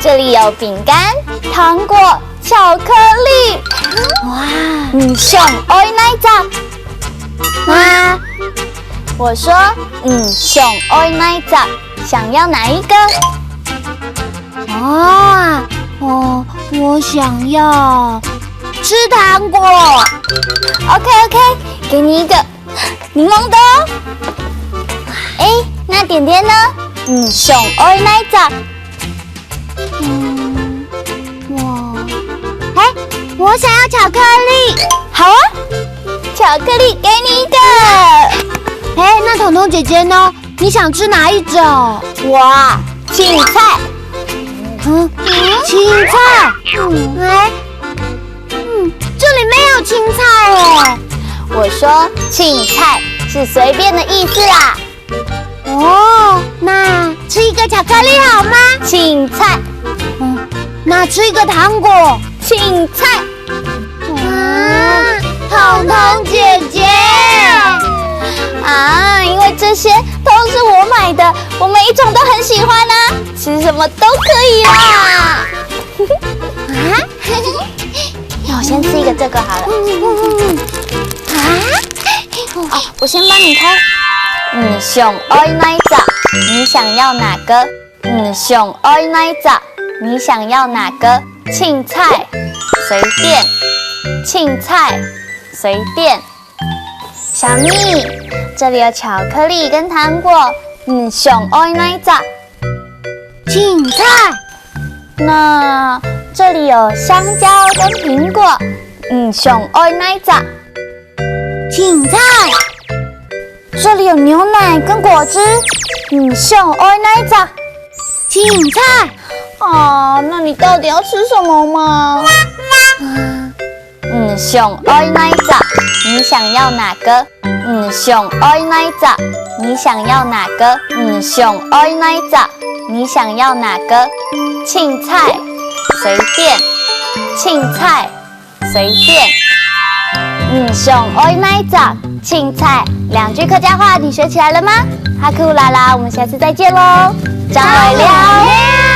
这里有饼干、糖果、巧克力。哇，想爱哪一只？啊，我说想爱哪一只？想要哪一个？我想要吃糖果。OK， 给你一个柠檬的哦。哎，那点点呢？想爱哪一只？我想要巧克力。好啊，巧克力给你一个。哎，那彤彤姐姐呢？你想吃哪一种？哇，青菜。青菜。这里没有青菜哎。我说青菜是随便的意思啦。那吃一个巧克力好吗？青菜。那吃一个糖果。青菜。彤彤姐姐。因为这些都是我买的，我每一种都很喜欢啊，吃什么都可以啦。那我先吃一个这个好了。我先帮你开。想爱哪一只？你想要哪个？想爱哪一只？你想要哪个？青菜，随便。青菜，随便。小蜜，这里有巧克力跟糖果，想爱哪一只？青菜。那这里有香蕉跟苹果，想爱哪一只？青菜。这里有牛奶跟果汁，想爱哪一只？青菜。那你到底要吃什么嘛？想爱哪一只？你想要哪个？想爱哪一只？你想要哪个？想爱哪一只？你想要哪个？青菜，随便。青菜，随便。想爱哪一只？青菜。2句客家话你学起来了吗？哈库啦啦，我们下次再见喽！张伟亮。